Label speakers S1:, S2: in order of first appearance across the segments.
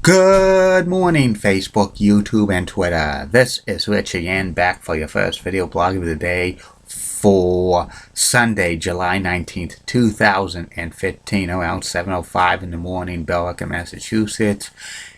S1: Good morning, Facebook, YouTube, and Twitter. This is Rich again, back for your first video blog of the day for Sunday, July 19th, 2015, around 7:05 in the morning, Billerica, Massachusetts.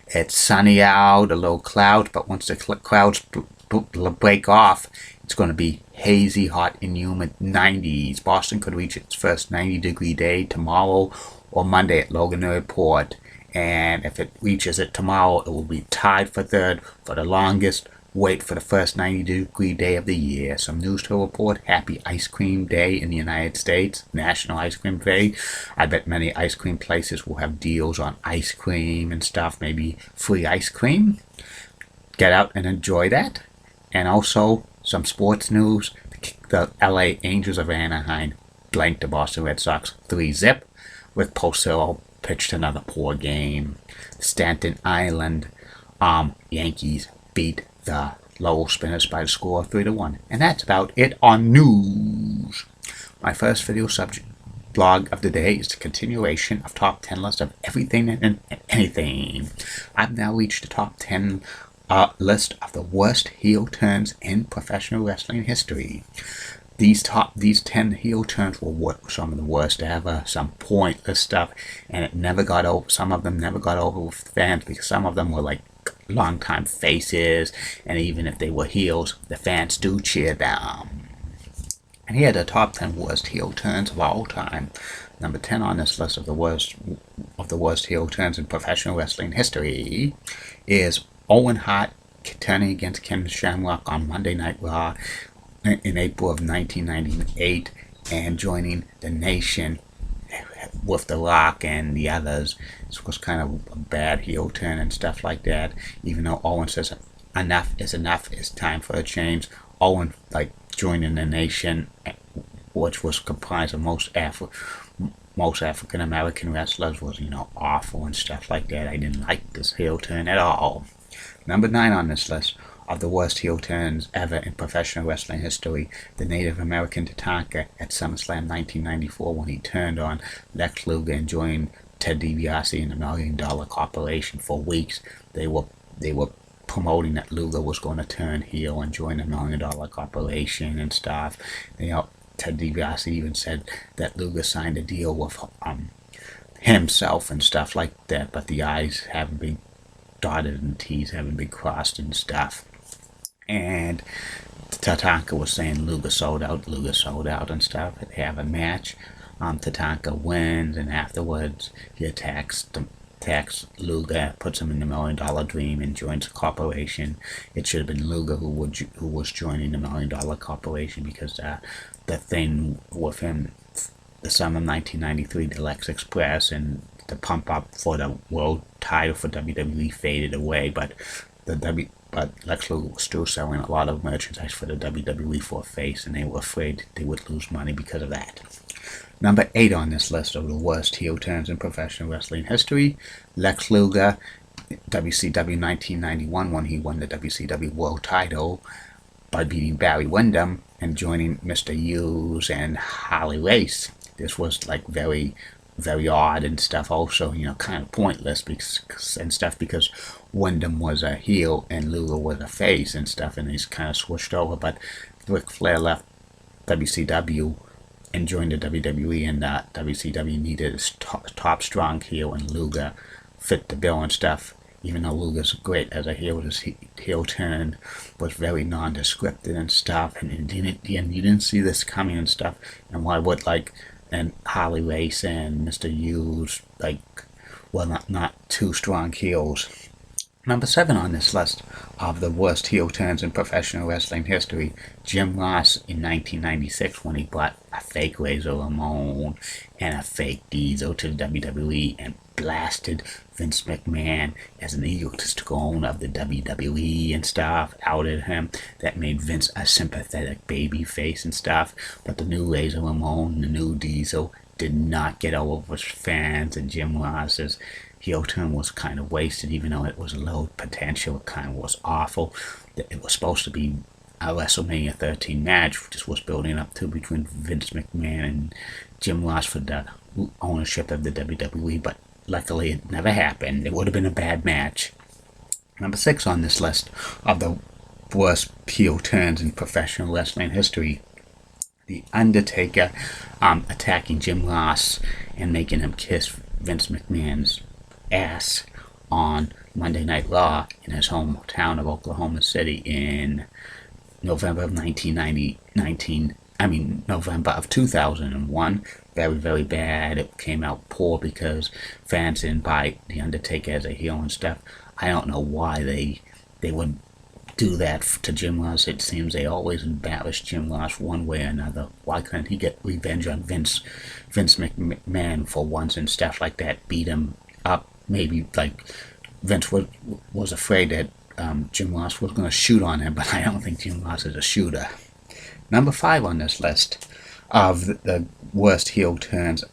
S1: It's sunny out, a little cloud, but once the clouds break off, it's going to be hazy, hot, and humid 90s. Boston could reach its first 90-degree day tomorrow or Monday at Logan Airport. And if it reaches it tomorrow, it will be tied for third for the longest wait for the first 90-degree day of the year. Some news to report. Happy Ice Cream Day in the United States. National Ice Cream Day. I bet many ice cream places will have deals on ice cream and stuff. Maybe free ice cream. Get out and enjoy that. And also some sports news. The LA Angels of Anaheim blanked the Boston Red Sox 3-0 with Porcello pitched another poor game. Staten Island Yankees beat the Lowell Spinners by the score of 3-1. And that's about it on news. My first video subject blog of the day is the continuation of top 10 list of everything and anything. I've now reached the top 10 list of the worst heel turns in professional wrestling history. These 10 heel turns were some of the worst ever, some pointless stuff, and it never got over. Some of them never got over with fans because some of them were like long-time faces, and even if they were heels, the fans do cheer them. And here are the top 10 worst heel turns of all time. Number 10 on this list of the worst heel turns in professional wrestling history is Owen Hart turning against Ken Shamrock on Monday Night Raw in April of 1998 and joining the Nation with The Rock and the others. This was kind of a bad heel turn and stuff like that. Even though Owen says enough is enough, it's time for a change. Owen joining the Nation, which was comprised of most African American wrestlers, was awful and stuff like that. I didn't like this heel turn at all. Number 9 on this list of the worst heel turns ever in professional wrestling history, the Native American Tatanka at SummerSlam 1994 when he turned on Lex Luger and joined Ted DiBiase in the $1 Million Corporation. For weeks, they were promoting that Luger was going to turn heel and join the $1 Million Corporation and stuff. Ted DiBiase even said that Luger signed a deal with himself and stuff like that, but the I's haven't been dotted and T's haven't been crossed and stuff. And Tatanka was saying Luger sold out and stuff. They have a match. Tatanka wins, and afterwards he attacks Luger, puts him in the $1 Million Dream, and joins the corporation. It should have been Luger who was joining the $1 Million Corporation, because the thing with him, the summer of 1993, the Lex Express and the pump up for the world title for WWE faded away, but Lex Luger was still selling a lot of merchandise for the WWE for a face, and they were afraid they would lose money because of that. Number 8 on this list of the worst heel turns in professional wrestling history, Lex Luger, WCW 1991, when he won the WCW World Title by beating Barry Windham and joining Mr. Hughes and Harley Race. This was very, very odd and stuff. Also, kind of pointless because Windham was a heel and Luger was a face and stuff, and he's kind of switched over. But Ric Flair left WCW and joined the WWE, and WCW needed a top strong heel, and Luger fit the bill and stuff. Even though Luger's great as a heel, his heel turn was very nondescript and stuff, and you didn't see this coming and stuff. And why would and Harley Race and Mr. Hughes not two strong heels. Number 7 on this list of the worst heel turns in professional wrestling history, Jim Ross in 1996 when he brought a fake Razor Ramon and a fake Diesel to the WWE and blasted Vince McMahon as an egotistical owner of the WWE and stuff, outed him. That made Vince a sympathetic baby face and stuff. But the new Razor Ramon, the new Diesel, did not get over with fans, and Jim Ross's heel turn was kind of wasted, even though it was a low potential. It kind of was awful. It was supposed to be a WrestleMania 13 match, which was building up to between Vince McMahon and Jim Ross for the ownership of the WWE, but luckily it never happened. It would have been a bad match. Number 6 on this list of the worst heel turns in professional wrestling history. The Undertaker attacking Jim Ross and making him kiss Vince McMahon's ass on Monday Night Raw in his hometown of Oklahoma City in November of November of 2001. Very, very bad. It came out poor because fans didn't buy The Undertaker as a heel and stuff. I don't know why they would do that to Jim Ross. It seems they always embarrass Jim Ross one way or another. Why couldn't he get revenge on Vince McMahon for once and stuff like that? Beat him up. Maybe like Vince was afraid that Jim Ross was going to shoot on him, but I don't think Jim Ross is a shooter. Number 5 on this list of the worst heel turns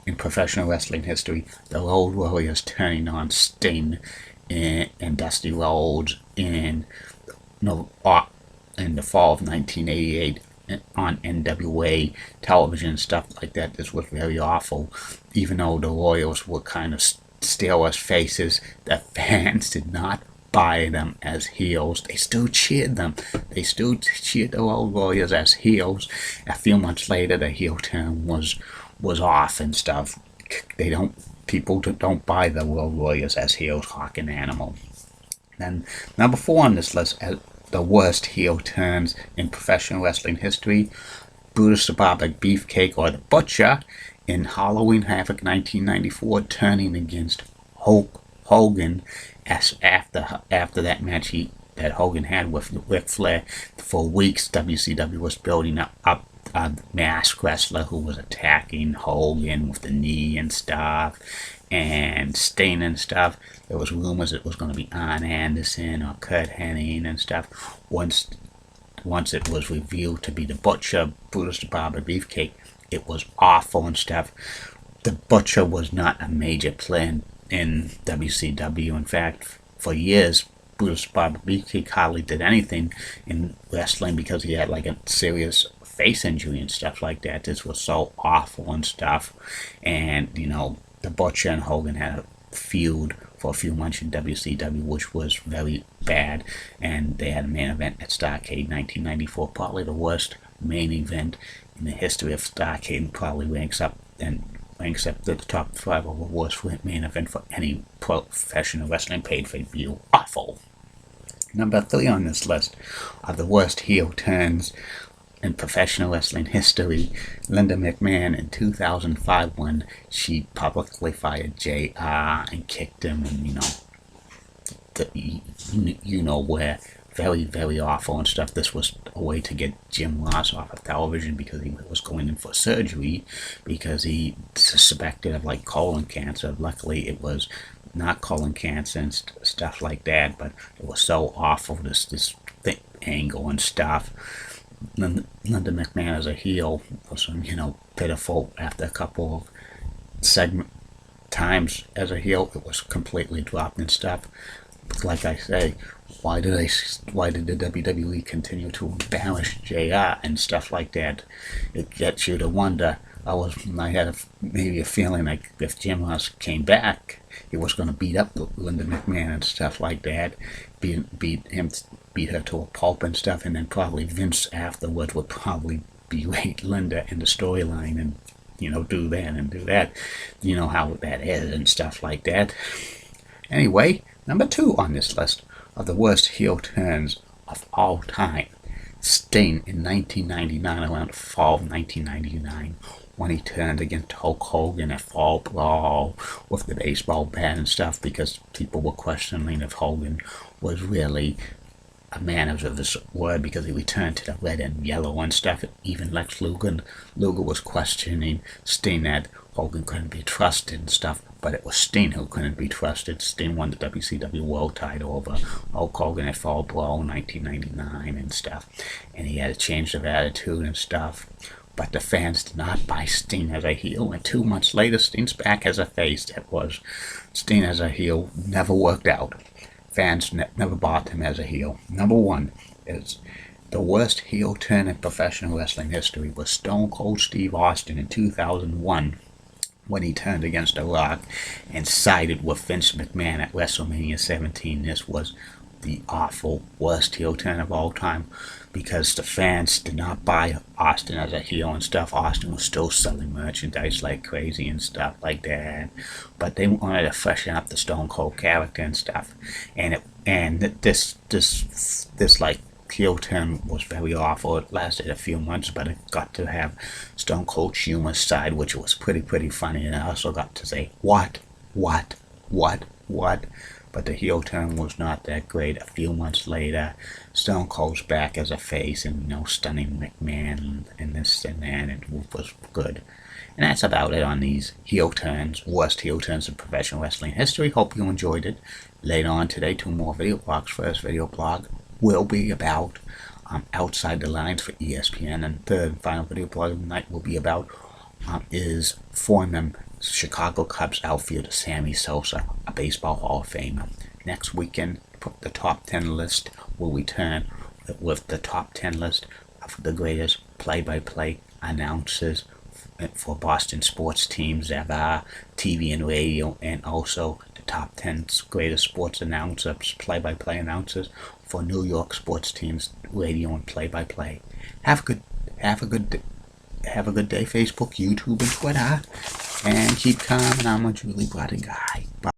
S1: in professional wrestling history, the Road Warriors turning on Sting and Dusty Rhodes in the fall of 1988 on NWA television and stuff like that. This was very awful. Even though the Royals were kind of steelers faces, the fans did not buy them as heels. They still cheered them. They still cheered the Road Warriors as heels. A few months later, the heel turn was off and stuff. People don't buy the Road Warriors as heels. Hawk and Animal. Then number 4 on this list as the worst heel turns in professional wrestling history, Brutus the Barber Beefcake, or the Butcher, in Halloween Havoc 1994, turning against Hulk Hogan as after that match that Hogan had with Ric Flair. For weeks, WCW was building up a masked wrestler who was attacking Hogan with the knee and stuff, and Sting and stuff. There was rumors it was going to be Arn Anderson or Kurt Hennig and stuff. Once it was revealed to be the Butcher, Brutus the Barber Beefcake, it was awful and stuff. The Butcher was not a major player in WCW. In fact, for years, Brutus the Barber Beefcake hardly did anything in wrestling because he had like a serious face injury and stuff like that. This was so awful and stuff. And, the Butcher and Hogan had a feud for a few months in WCW, which was very bad. And they had a main event at Starrcade 1994, probably the worst main event in the history of Starrcade, and probably ranks up to the top 5 of the worst main event for any professional wrestling pay-per-view. Awful. Number 3 on this list of the worst heel turns in professional wrestling history, Linda McMahon in 2005, when she publicly fired JR and kicked him, and where. Very, very awful and stuff. This was a way to get Jim Ross off of television because he was going in for surgery because he suspected of like colon cancer. Luckily, it was not colon cancer and stuff like that, but it was so awful, this angle and stuff. Linda McMahon as a heel was, pitiful. After a couple of times as a heel, it was completely dropped and stuff. Like I say, why did the WWE continue to embarrass JR and stuff like that? It gets you to wonder. I had maybe a feeling like if Jim Ross came back, he was going to beat up Linda McMahon and stuff like that, beat her to a pulp and stuff, and then probably Vince afterwards would probably berate Linda in the storyline and do that and do that. You know how that is and stuff like that. Anyway, number 2 on this list of the worst heel turns of all time, Sting in 1999, around the fall of 1999, when he turned against Hulk Hogan at Fall Brawl with the baseball bat and stuff, because people were questioning if Hogan was really a man of his word, because he returned to the red and yellow and stuff. Even Lex Luger was questioning Sting that Hogan couldn't be trusted and stuff, but it was Sting who couldn't be trusted. Sting won the WCW World title over Hulk Hogan at Fall Brawl in 1999 and stuff, and he had a change of attitude and stuff. But the fans did not buy Sting as a heel, and 2 months later, Sting's back as a face. That was Sting as a heel, never worked out. Fans never bought him as a heel. Number 1 is the worst heel turn in professional wrestling history was Stone Cold Steve Austin in 2001, when he turned against The Rock and sided with Vince McMahon at WrestleMania 17. This was the awful worst heel turn of all time, because the fans did not buy Austin as a heel and stuff. Austin was still selling merchandise like crazy and stuff like that, but they wanted to freshen up the Stone Cold character and stuff. This like heel turn was very awful. It lasted a few months, but it got to have Stone Cold's humor side, which was pretty funny, and it also got to say what, but the heel turn was not that great. A few months later, Stone Cold's back as a face, and stunning McMahon and this and that, and it was good. And that's about it on these heel turns, worst heel turns in professional wrestling history. Hope you enjoyed it. Later on today, 2 more video blogs. First video blog will be about Outside the Lines for ESPN, and third and final video blog of the night will be about is former Chicago Cubs outfielder Sammy Sosa, a Baseball Hall of Famer. Next weekend, the top 10 list will return with the top 10 list of the greatest play-by-play announcers for Boston sports teams ever, TV and radio, and also the top 10 greatest sports announcers, play-by-play announcers for New York sports teams, radio and play-by-play. Have a good day, Facebook, YouTube, and Twitter, and keep calm. And I'm a Julie Blooding guy. Bye.